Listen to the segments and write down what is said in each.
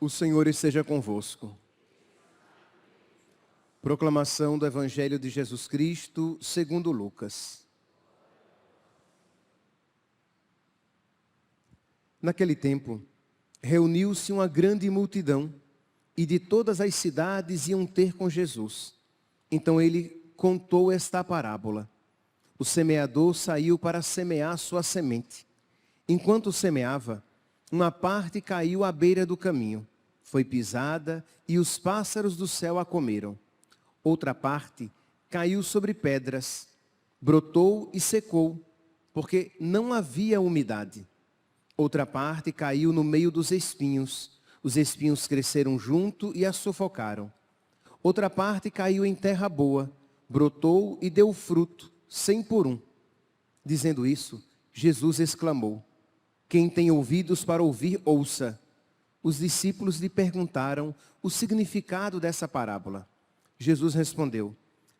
O Senhor esteja convosco. Proclamação do Evangelho de Jesus Cristo, segundo Lucas. Naquele tempo, reuniu-se uma grande multidão, e de todas as cidades iam ter com Jesus. Então ele contou esta parábola. O semeador saiu para semear sua semente. Enquanto semeava, uma parte caiu à beira do caminho. Foi pisada e os pássaros do céu a comeram. Outra parte caiu sobre pedras, brotou e secou, porque não havia umidade. Outra parte caiu no meio dos espinhos. Os espinhos cresceram junto e a sufocaram. Outra parte caiu em terra boa, brotou e deu fruto, 100 por 1. Dizendo isso, Jesus exclamou: quem tem ouvidos para ouvir, ouça. Os discípulos lhe perguntaram o significado dessa parábola. Jesus respondeu: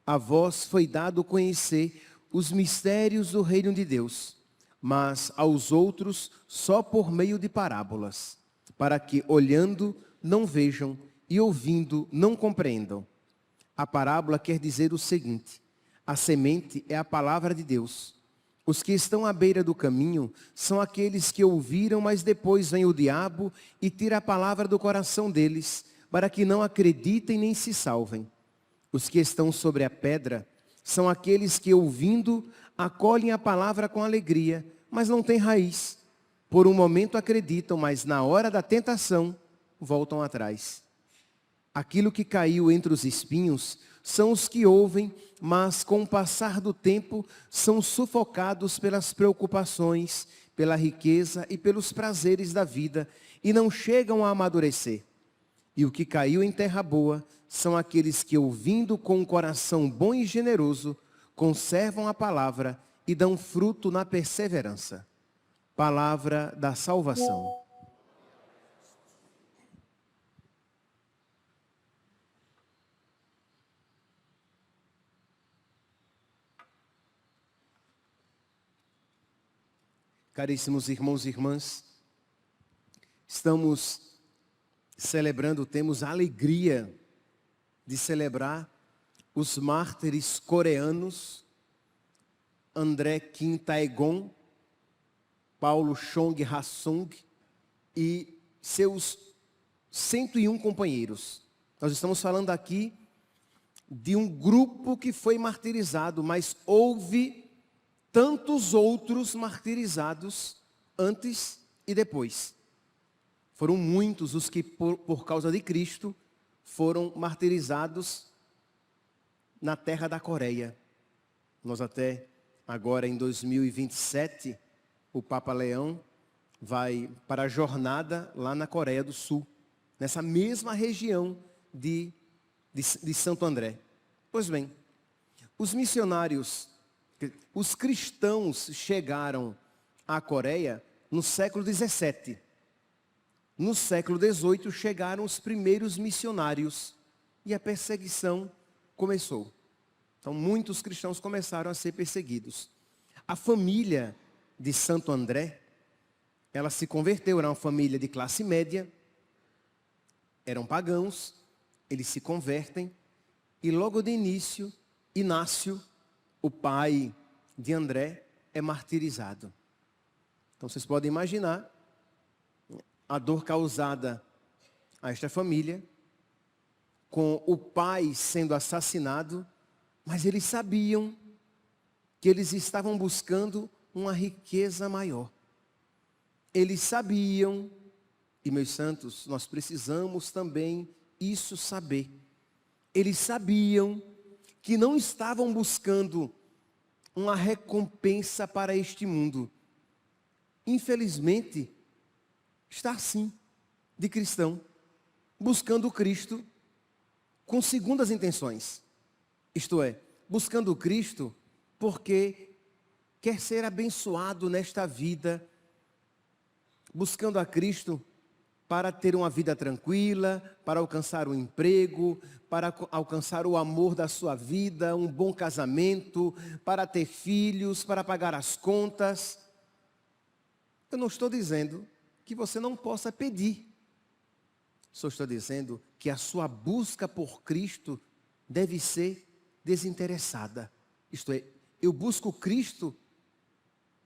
a vós foi dado conhecer os mistérios do reino de Deus, mas aos outros só por meio de parábolas, para que, olhando, não vejam e ouvindo, não compreendam. A parábola quer dizer o seguinte: a semente é a palavra de Deus. Os que estão à beira do caminho são aqueles que ouviram, mas depois vem o diabo e tira a palavra do coração deles, para que não acreditem nem se salvem. Os que estão sobre a pedra são aqueles que, ouvindo, acolhem a palavra com alegria, mas não têm raiz. Por um momento acreditam, mas na hora da tentação, voltam atrás. Aquilo que caiu entre os espinhos são os que ouvem, mas com o passar do tempo são sufocados pelas preocupações, pela riqueza e pelos prazeres da vida e não chegam a amadurecer. E o que caiu em terra boa são aqueles que, ouvindo com um coração bom e generoso, conservam a palavra e dão fruto na perseverança. Palavra da salvação. Caríssimos irmãos e irmãs, estamos celebrando, temos a alegria de celebrar os mártires coreanos, André Kim Taegon, Paulo Chong Ha-sung e seus 101 companheiros. Nós estamos falando aqui de um grupo que foi martirizado, mas houve tantos outros martirizados antes e depois. Foram muitos os que, por causa de Cristo, foram martirizados na terra da Coreia. Nós até agora em 2027, o Papa Leão vai para a jornada lá na Coreia do Sul, nessa mesma região de Santo André. Pois bem, os missionários, os cristãos chegaram à Coreia no século 17. No século 18 chegaram os primeiros missionários e a perseguição começou. Então muitos cristãos começaram a ser perseguidos. A família de Santo André, ela se converteu, era uma família de classe média, eram pagãos, eles se convertem e logo de início, Inácio, o pai de André, é martirizado. Então vocês podem imaginar a dor causada a esta família, com o pai sendo assassinado, mas eles sabiam que eles estavam buscando uma riqueza maior. Eles sabiam, e meus santos, nós precisamos também isso saber. Eles sabiam que não estavam buscando uma recompensa para este mundo. Infelizmente, está assim, de cristão, buscando Cristo com segundas intenções. Isto é, buscando Cristo porque quer ser abençoado nesta vida, buscando a Cristo para ter uma vida tranquila, para alcançar um emprego, para alcançar o amor da sua vida, um bom casamento, para ter filhos, para pagar as contas. Eu não estou dizendo que você não possa pedir. Só estou dizendo que a sua busca por Cristo deve ser desinteressada. Isto é, eu busco Cristo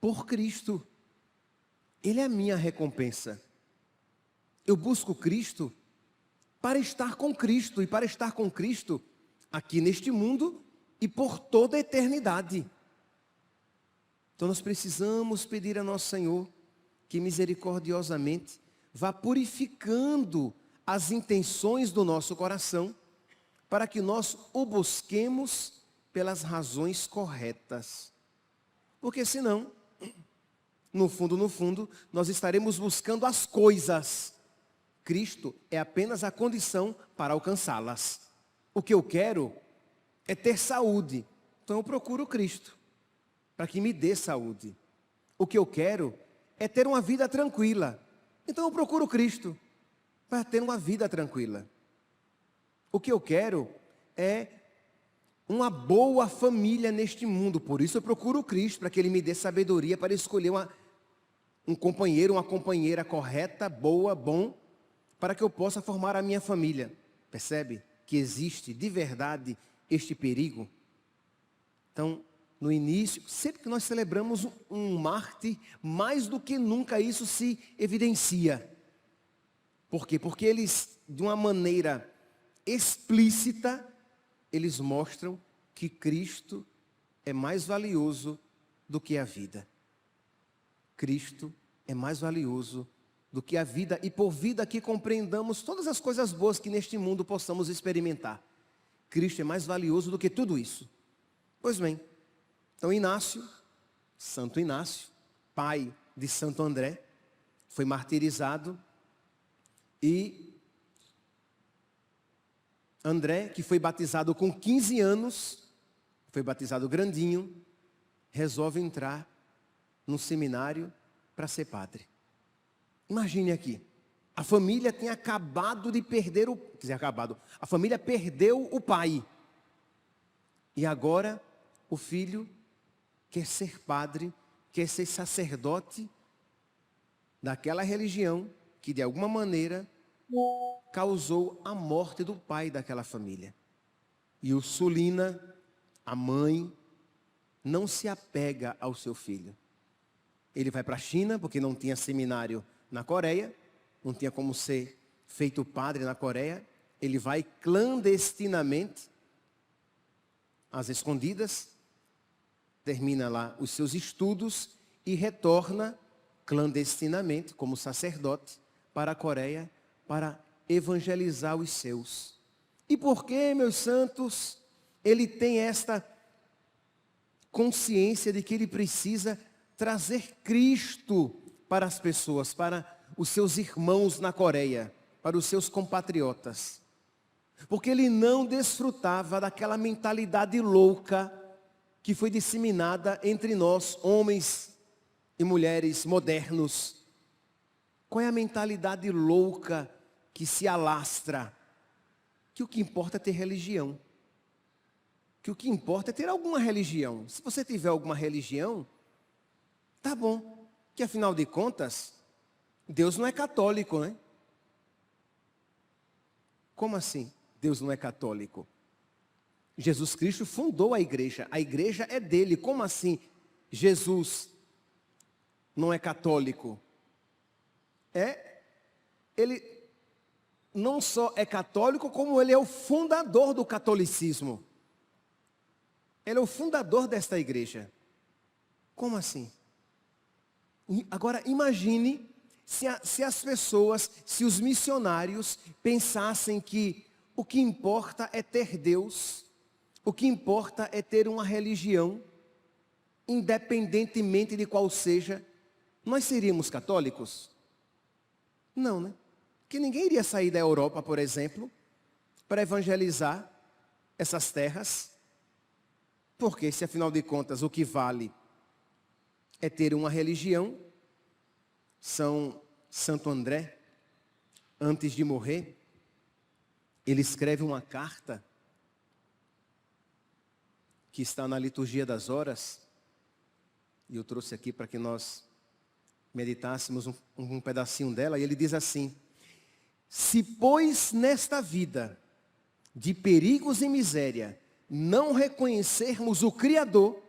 por Cristo. Ele é a minha recompensa. Eu busco Cristo para estar com Cristo, e para estar com Cristo aqui neste mundo e por toda a eternidade. Então nós precisamos pedir a nosso Senhor que misericordiosamente vá purificando as intenções do nosso coração, para que nós o busquemos pelas razões corretas. Porque senão, no fundo, nós estaremos buscando as coisas. Cristo é apenas a condição para alcançá-las. O que eu quero é ter saúde. Então eu procuro Cristo para que me dê saúde. O que eu quero é ter uma vida tranquila. Então eu procuro Cristo para ter uma vida tranquila. O que eu quero é uma boa família neste mundo. Por isso eu procuro Cristo, para que Ele me dê sabedoria para escolher um companheiro, uma companheira correta, boa, bom, para que eu possa formar a minha família. Percebe que existe de verdade este perigo? Então, no início, sempre que nós celebramos um mártir, mais do que nunca isso se evidencia. Por quê? Porque eles, de uma maneira explícita, eles mostram que Cristo é mais valioso do que a vida. Cristo é mais valioso do que a vida, e por vida que compreendamos todas as coisas boas que neste mundo possamos experimentar. Cristo é mais valioso do que tudo isso. Pois bem, então Inácio, Santo Inácio, pai de Santo André, foi martirizado, e André, que foi batizado com 15 anos, foi batizado grandinho, resolve entrar no seminário para ser padre. Imagine aqui, a família tem acabado de perder a família perdeu o pai. E agora o filho quer ser padre, quer ser sacerdote daquela religião que de alguma maneira causou a morte do pai daquela família. E Ursulina, a mãe, não se apega ao seu filho. Ele vai para a China, porque não tinha seminário na Coreia, não tinha como ser feito padre na Coreia. Ele vai clandestinamente, às escondidas, termina lá os seus estudos e retorna clandestinamente, como sacerdote, para a Coreia, para evangelizar os seus. E por que, meus santos, ele tem esta consciência de que ele precisa trazer Cristo para as pessoas, para os seus irmãos na Coreia, para os seus compatriotas? Porque ele não desfrutava daquela mentalidade louca que foi disseminada entre nós, homens e mulheres modernos. Qual é a mentalidade louca que se alastra? Que o que importa é ter religião. Que o que importa é ter alguma religião. Se você tiver alguma religião, tá bom. Que afinal de contas, Deus não é católico, né? Como assim? Deus não é católico? Jesus Cristo fundou a igreja é dele. Como assim Jesus não é católico? Ele não só é católico, como ele é o fundador do catolicismo. Ele é o fundador desta igreja. Como assim? Agora imagine se as pessoas, se os missionários pensassem que o que importa é ter Deus, o que importa é ter uma religião, independentemente de qual seja, nós seríamos católicos? Não, né? Que ninguém iria sair da Europa, por exemplo, para evangelizar essas terras. Porque se afinal de contas o que vale é ter uma religião. São Santo André, antes de morrer, ele escreve uma carta que está na liturgia das horas, e eu trouxe aqui para que nós meditássemos um pedacinho dela, e ele diz assim: se pois nesta vida de perigos e miséria não reconhecermos o Criador,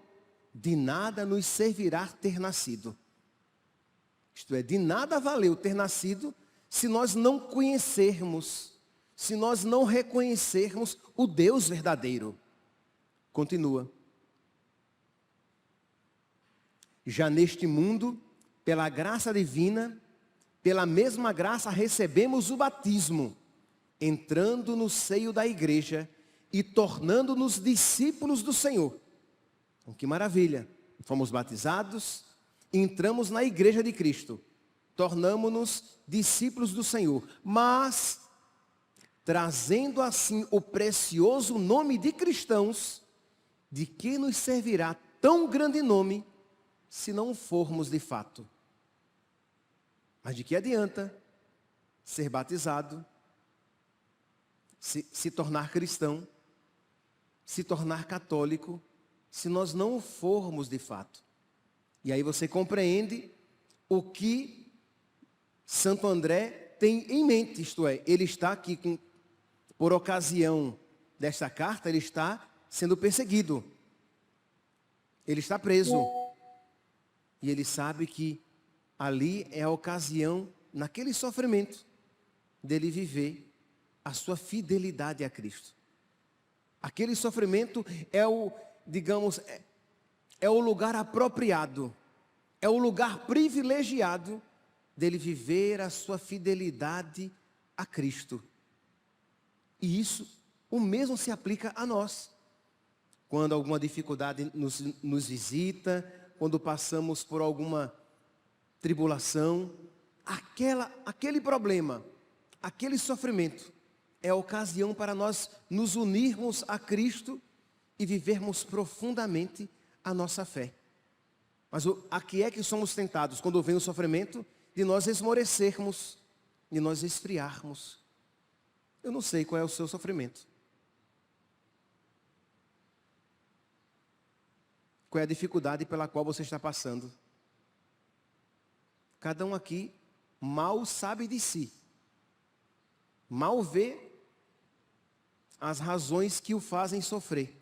de nada nos servirá ter nascido. Isto é, de nada valeu ter nascido se nós não conhecermos, se nós não reconhecermos o Deus verdadeiro. Continua. Já neste mundo, pela graça divina, pela mesma graça recebemos o batismo, entrando no seio da igreja e tornando-nos discípulos do Senhor. Então, que maravilha! Fomos batizados, entramos na igreja de Cristo, tornamo-nos discípulos do Senhor, mas trazendo assim o precioso nome de cristãos, de que nos servirá tão grande nome, se não formos de fato? Mas de que adianta ser batizado, se tornar cristão, se tornar católico, se nós não o formos de fato? E aí você compreende o que Santo André tem em mente, isto é, ele está aqui por ocasião desta carta, ele está sendo perseguido, ele está preso, e ele sabe que ali é a ocasião, naquele sofrimento, dele viver a sua fidelidade a Cristo. Aquele sofrimento é o, digamos, é o lugar apropriado, é o lugar privilegiado dele viver a sua fidelidade a Cristo. E isso, o mesmo se aplica a nós. Quando alguma dificuldade nos visita, quando passamos por alguma tribulação, aquele problema, aquele sofrimento, é a ocasião para nós nos unirmos a Cristo e vivermos profundamente a nossa fé. Mas a que é que somos tentados quando vem o sofrimento? De nós esmorecermos, de nós esfriarmos. Eu não sei qual é o seu sofrimento. Qual é a dificuldade pela qual você está passando? Cada um aqui mal sabe de si. Mal vê as razões que o fazem sofrer.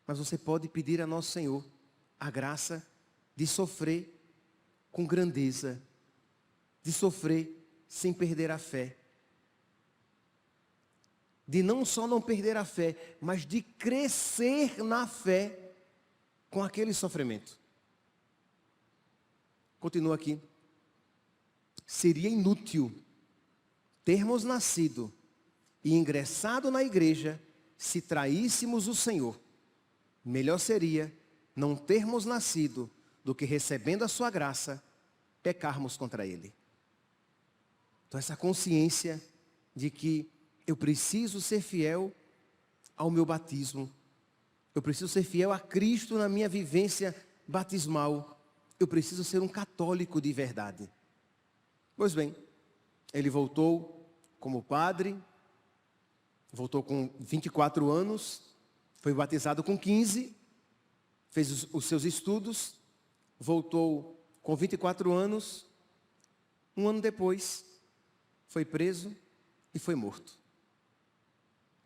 Mas você pode pedir a nosso Senhor a graça de sofrer com grandeza, de sofrer sem perder a fé, de não só não perder a fé, mas de crescer na fé com aquele sofrimento. Continua aqui. Seria inútil termos nascido e ingressado na igreja se traíssemos o Senhor. Melhor seria não termos nascido do que, recebendo a sua graça, pecarmos contra Ele. Então essa consciência de que eu preciso ser fiel ao meu batismo, eu preciso ser fiel a Cristo na minha vivência batismal, eu preciso ser um católico de verdade. Pois bem, ele voltou como padre, voltou com 24 anos, foi batizado com 15, fez os seus estudos, voltou com 24 anos, um ano depois, foi preso e foi morto.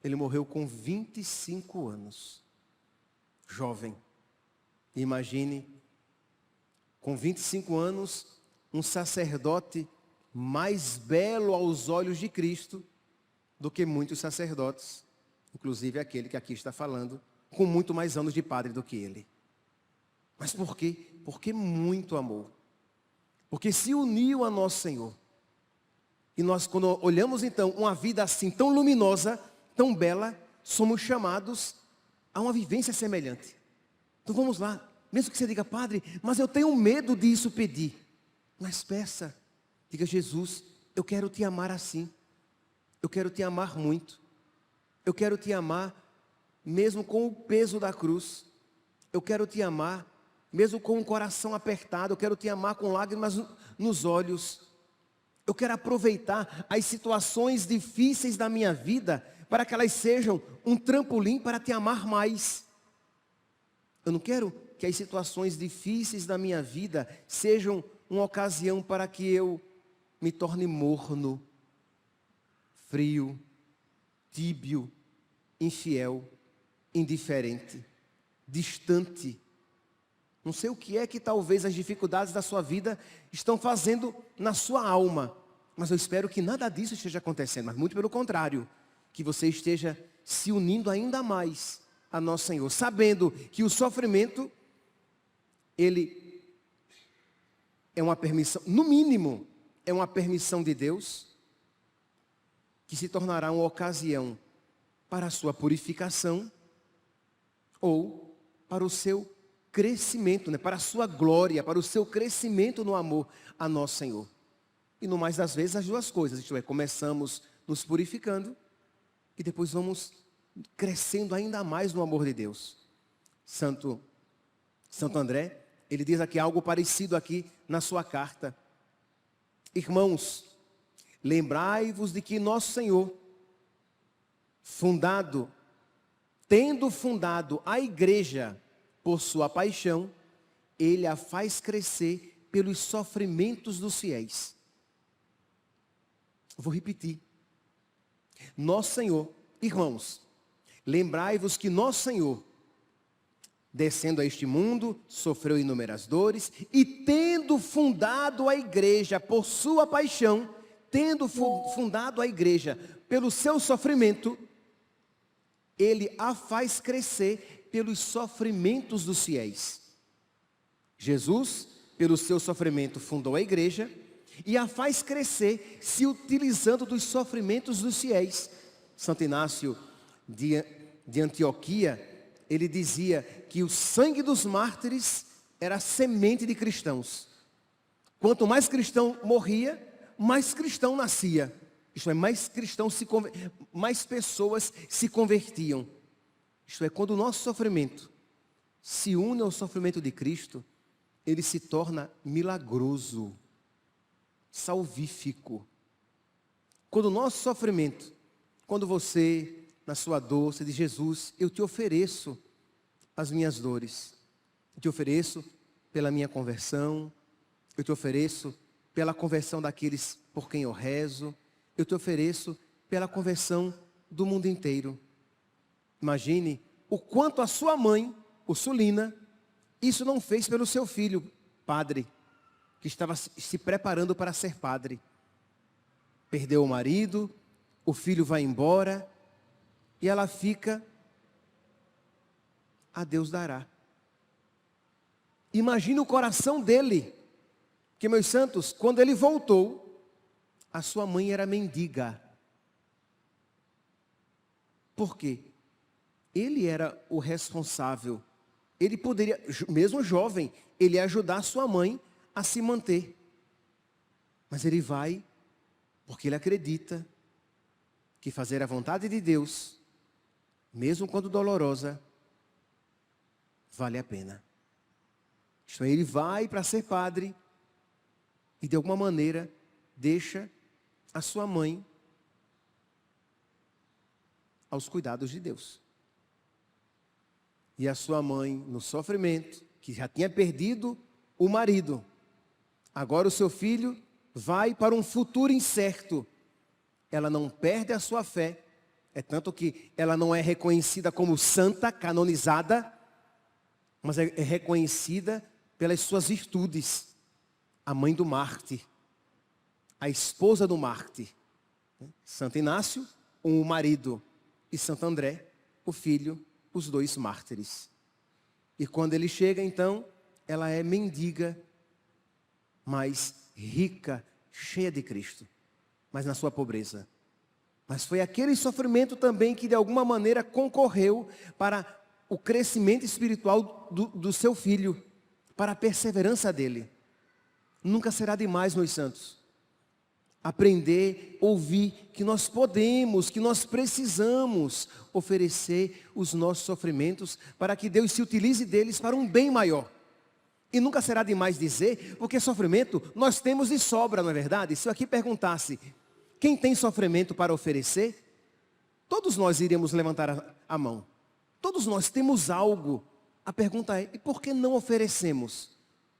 Ele morreu com 25 anos, jovem. Imagine, com 25 anos, um sacerdote mais belo aos olhos de Cristo do que muitos sacerdotes, inclusive aquele que aqui está falando, com muito mais anos de padre do que ele. Mas por quê? Porque muito amor. Porque se uniu a nosso Senhor. E nós, quando olhamos então uma vida assim tão luminosa, tão bela, somos chamados a uma vivência semelhante. Então vamos lá. Mesmo que você diga, padre, mas eu tenho medo disso pedir. Mas peça. Diga, Jesus, eu quero te amar assim. Eu quero te amar muito. Eu quero te amar mesmo com o peso da cruz. Eu quero te amar mesmo com o coração apertado, eu quero te amar com lágrimas nos olhos. Eu quero aproveitar as situações difíceis da minha vida para que elas sejam um trampolim para te amar mais. Eu não quero que as situações difíceis da minha vida sejam uma ocasião para que eu me torne morno, frio, tíbio, infiel, indiferente, distante. Não sei o que é que talvez as dificuldades da sua vida estão fazendo na sua alma, mas eu espero que nada disso esteja acontecendo, mas muito pelo contrário, que você esteja se unindo ainda mais a nosso Senhor, sabendo que o sofrimento, ele é uma permissão, no mínimo, é uma permissão de Deus, que se tornará uma ocasião para a sua purificação, ou para o seu crescimento, para a sua glória, para o seu crescimento no amor a nosso Senhor. E no mais das vezes as duas coisas, isto é, começamos nos purificando e depois vamos crescendo ainda mais no amor de Deus. Santo André, ele diz aqui algo parecido aqui na sua carta. Irmãos, lembrai-vos de que nosso Senhor, tendo fundado a igreja por sua paixão, ele a faz crescer pelos sofrimentos dos fiéis. Vou repetir. Nosso Senhor, irmãos, lembrai-vos que nosso Senhor, descendo a este mundo, sofreu inúmeras dores, e tendo fundado a igreja por sua paixão, tendo fundado a igreja pelo seu sofrimento, ele a faz crescer pelos sofrimentos dos fiéis. Jesus, pelo seu sofrimento, fundou a igreja e a faz crescer se utilizando dos sofrimentos dos fiéis. Santo Inácio de Antioquia, ele dizia que o sangue dos mártires era a semente de cristãos. Quanto mais cristão morria, mais cristão nascia. Isto é, mais pessoas se convertiam. Isto é, quando o nosso sofrimento se une ao sofrimento de Cristo, ele se torna milagroso, salvífico. Quando o nosso sofrimento, quando você, na sua dor, você diz: Jesus, eu te ofereço as minhas dores. Eu te ofereço pela minha conversão. Eu te ofereço pela conversão daqueles por quem eu rezo. Eu te ofereço pela conversão do mundo inteiro. Imagine o quanto a sua mãe, Ursulina, isso não fez pelo seu filho, padre, que estava se preparando para ser padre. Perdeu o marido, o filho vai embora, e ela fica, a Deus dará. Imagine o coração dele, que, meus santos, quando ele voltou, a sua mãe era mendiga. Por quê? Ele era o responsável. Ele poderia, mesmo jovem, ele ia ajudar a sua mãe a se manter. Mas ele vai, porque ele acredita que fazer a vontade de Deus, mesmo quando dolorosa, vale a pena. Então ele vai para ser padre e de alguma maneira deixa a sua mãe aos cuidados de Deus. E a sua mãe, no sofrimento, que já tinha perdido o marido, agora o seu filho vai para um futuro incerto. Ela não perde a sua fé, é tanto que ela não é reconhecida como santa, canonizada, mas é reconhecida pelas suas virtudes. A mãe do mártir, a esposa do mártir. Santo Inácio, o marido, e Santo André, o filho, os dois mártires. E quando ele chega, então, ela é mendiga, mas rica, cheia de Cristo, mas na sua pobreza. Mas foi aquele sofrimento também que de alguma maneira concorreu para o crescimento espiritual do seu filho, para a perseverança dele. Nunca será demais, meus santos, aprender, ouvir que nós podemos, que nós precisamos oferecer os nossos sofrimentos para que Deus se utilize deles para um bem maior. E nunca será demais dizer, porque sofrimento nós temos de sobra, não é verdade? Se eu aqui perguntasse, quem tem sofrimento para oferecer? Todos nós iríamos levantar a mão. Todos nós temos algo. A pergunta é, e por que não oferecemos?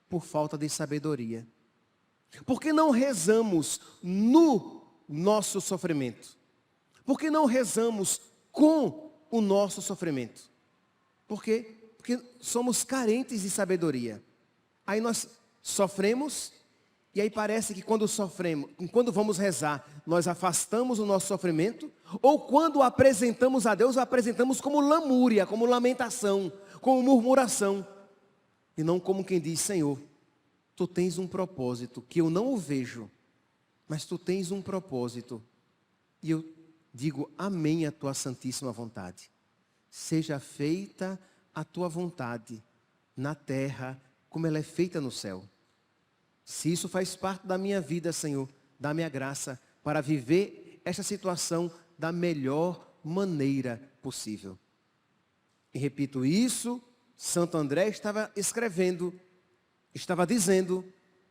Por falta de sabedoria. Por que não rezamos no nosso sofrimento? Por que não rezamos com o nosso sofrimento? Por quê? Porque somos carentes de sabedoria. Aí nós sofremos, e aí parece que quando vamos rezar, nós afastamos o nosso sofrimento, ou quando o apresentamos a Deus, o apresentamos como lamúria, como lamentação, como murmuração, e não como quem diz, Senhor, tu tens um propósito, que eu não o vejo, mas tu tens um propósito, e eu digo, amém a tua santíssima vontade. Seja feita a tua vontade, na terra, como ela é feita no céu. Se isso faz parte da minha vida, Senhor, dá-me a graça para viver esta situação da melhor maneira possível. E repito isso, Santo André estava escrevendo, estava dizendo,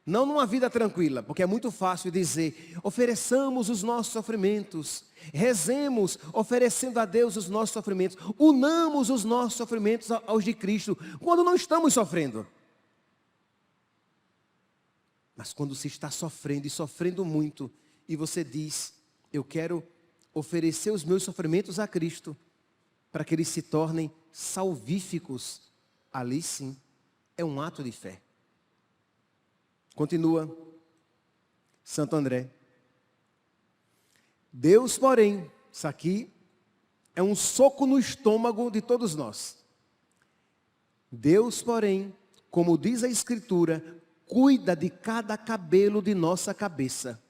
não numa vida tranquila, porque é muito fácil dizer, ofereçamos os nossos sofrimentos, rezemos oferecendo a Deus os nossos sofrimentos, unamos os nossos sofrimentos aos de Cristo, quando não estamos sofrendo. Mas quando se está sofrendo e sofrendo muito, e você diz, eu quero oferecer os meus sofrimentos a Cristo, para que eles se tornem salvíficos, ali sim, é um ato de fé. Continua Santo André. Deus, porém, isso aqui é um soco no estômago de todos nós. Deus, porém, como diz a Escritura, cuida de cada cabelo de nossa cabeça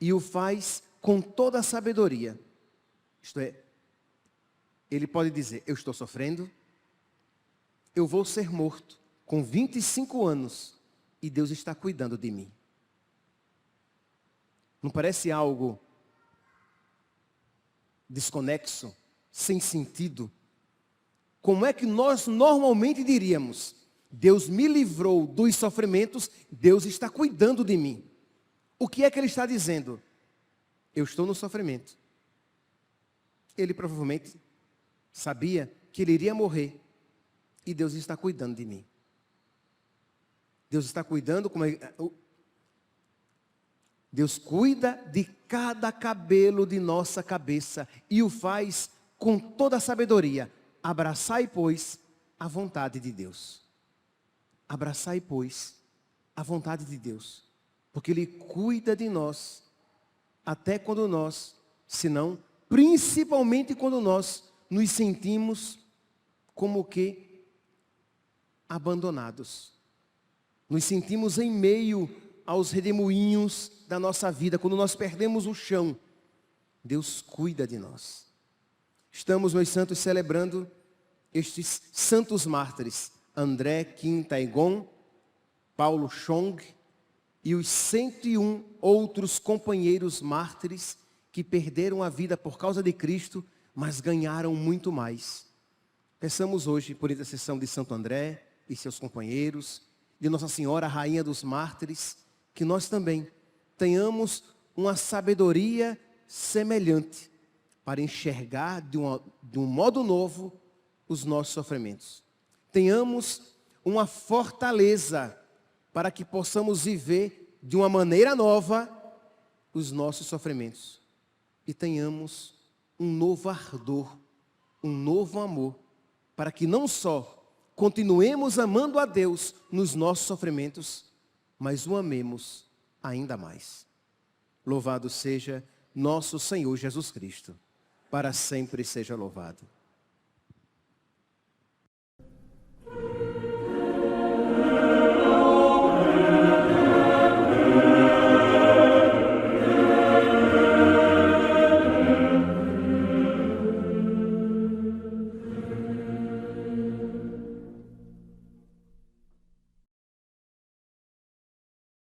e o faz com toda a sabedoria. Isto é, ele pode dizer, eu estou sofrendo, eu vou ser morto com 25 anos e Deus está cuidando de mim. Não parece algo desconexo, sem sentido? Como é que nós normalmente diríamos, Deus me livrou dos sofrimentos, Deus está cuidando de mim. O que é que ele está dizendo? Eu estou no sofrimento. Ele provavelmente sabia que ele iria morrer e Deus está cuidando de mim. Deus está cuidando, Deus cuida de cada cabelo de nossa cabeça e o faz com toda a sabedoria. Abraçai, pois, a vontade de Deus. Abraçai, pois, a vontade de Deus, porque Ele cuida de nós, até quando nós, se não, principalmente quando nós nos sentimos como que abandonados. Nos sentimos em meio aos redemoinhos da nossa vida, quando nós perdemos o chão, Deus cuida de nós. Estamos, meus santos, celebrando estes santos mártires, André Kim Taegon, Paulo Chong e os 101 outros companheiros mártires que perderam a vida por causa de Cristo, mas ganharam muito mais. Peçamos hoje, por intercessão de Santo André e seus companheiros, de Nossa Senhora, Rainha dos Mártires, que nós também tenhamos uma sabedoria semelhante para enxergar de um modo novo os nossos sofrimentos. Tenhamos uma fortaleza para que possamos viver de uma maneira nova os nossos sofrimentos. E tenhamos um novo ardor, um novo amor, para que não só continuemos amando a Deus nos nossos sofrimentos, mas o amemos ainda mais. Louvado seja nosso Senhor Jesus Cristo, para sempre seja louvado.